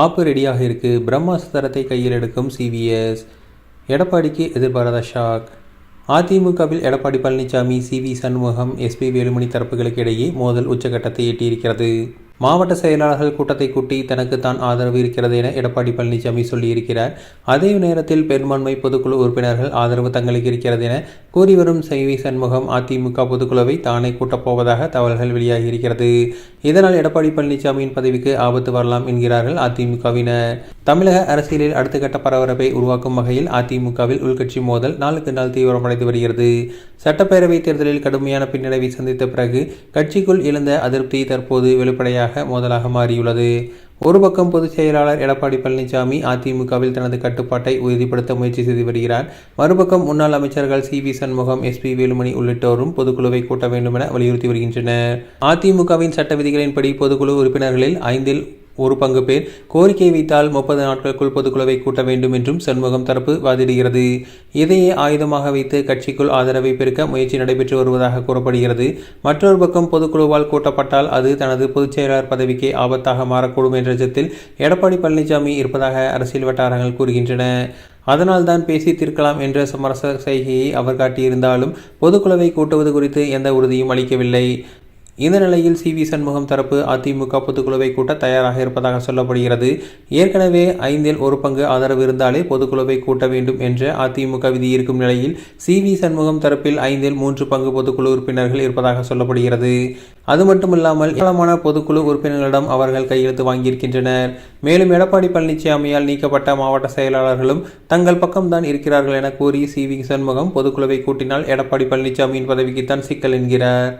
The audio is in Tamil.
ஆப்பு ரெடியாக இருக்கு. பிரம்மாஸ்திரத்தை கையில் எடுக்கும் சிவிஎஸ். எடப்பாடிக்கு எதிர்பாராத ஷாக். அதிமுகவில் எடப்பாடி பழனிசாமி, சி.வி. சண்முகம், எஸ்.பி. வேலுமணி தரப்புகளுக்கு இடையே மோதல் உச்சகட்டத்தை எட்டியிருக்கிறது. மாவட்ட செயலாளர்கள் கூட்டத்தை கூட்டி தனக்கு தான் ஆதரவு இருக்கிறது என எடப்பாடி பழனிசாமி சொல்லியிருக்கிறார். அதே நேரத்தில் பெரும்பான்மை பொதுக்குழு உறுப்பினர்கள் ஆதரவு தங்களுக்கு இருக்கிறது என கூறி வரும் சி.வி. சண்முகம் அதிமுக பொதுக்குழுவை தானே கூட்டப்போவதாக தகவல்கள் வெளியாகியிருக்கிறது. இதனால் எடப்பாடி பழனிசாமியின் பதவிக்கு ஆபத்து வரலாம் என்கிறார்கள் அதிமுகவினர். தமிழக அரசியலில் அடுத்த கட்ட பரபரப்பை உருவாக்கும் வகையில் அதிமுகவில் உள்கட்சி மோதல் நாளுக்கு நாள் தீவிரமடைந்து வருகிறது. சட்டப்பேரவை தேர்தலில் கடுமையான பின்னடைவை சந்தித்த பிறகு கட்சிக்குள் எழுந்த அதிருப்தி தற்போது வெளிப்படையாக மோதலாக மாறியுள்ளது. ஒரு பக்கம் பொதுச் செயலாளர் எடப்பாடி பழனிசாமி அதிமுகவில் தனது கட்டுப்பாட்டை உறுதிப்படுத்த முயற்சி செய்து வருகிறார். மறுபக்கம் முன்னாள் அமைச்சர்கள் சி.வி. சண்முகம், எஸ்.பி. வேலுமணி உள்ளிட்டோரும் பொதுக்குழுவை கூட்ட வேண்டும் என வலியுறுத்தி வருகின்றனர். அதிமுகவின் சட்ட விதிகளின்படி பொதுக்குழு உறுப்பினர்களில் 5இல் 1 பங்கு பேர் கோரிக்கை வைத்தால் 30 நாட்களுக்குள் பொதுக்குழுவை கூட்ட வேண்டும் என்றும் சண்முகம் தரப்பு வாதிடுகிறது. இதையே ஆயுதமாக வைத்து கட்சிக்குள் ஆதரவை பெருக்க முயற்சி நடைபெற்று வருவதாக கூறப்படுகிறது. மற்றொரு பக்கம் பொதுக்குழுவால் கூட்டப்பட்டால் அது தனது பொதுச் செயலாளர் பதவிக்கே ஆபத்தாக மாறக்கூடும் என்ற அச்சத்தில் எடப்பாடி பழனிசாமி இருப்பதாக அரசியல் வட்டாரங்கள் கூறுகின்றன. அதனால் தான் பேசி தீர்க்கலாம் என்ற சமரச செய்கையை அவர் காட்டியிருந்தாலும் பொதுக்குழுவை கூட்டுவது குறித்து எந்த உறுதியும் அளிக்கவில்லை. இந்த நிலையில் சி.வி. சண்முகம் தரப்பு அதிமுக பொதுக்குழுவை கூட்ட தயாராக இருப்பதாக சொல்லப்படுகிறது. ஏற்கனவே 5இல் 1 பங்கு ஆதரவு இருந்தாலே பொதுக்குழுவை கூட்ட வேண்டும் என்ற அதிமுக விதி இருக்கும் நிலையில் சி.வி. சண்முகம் தரப்பில் 5இல் 3 பங்கு பொதுக்குழு உறுப்பினர்கள் இருப்பதாக சொல்லப்படுகிறது. அது மட்டுமில்லாமல் ஏராளமான பொதுக்குழு உறுப்பினர்களிடம் அவர்கள் கையெழுத்து வாங்கியிருக்கின்றனர். மேலும் எடப்பாடி பழனிசாமியால் நீக்கப்பட்ட மாவட்ட செயலாளர்களும் தங்கள் பக்கம்தான் இருக்கிறார்கள் என கூறி சி.வி. சண்முகம் பொதுக்குழுவை கூட்டினால் எடப்பாடி பழனிசாமியின் பதவிக்குத்தான் சிக்கல் என்கிறார்.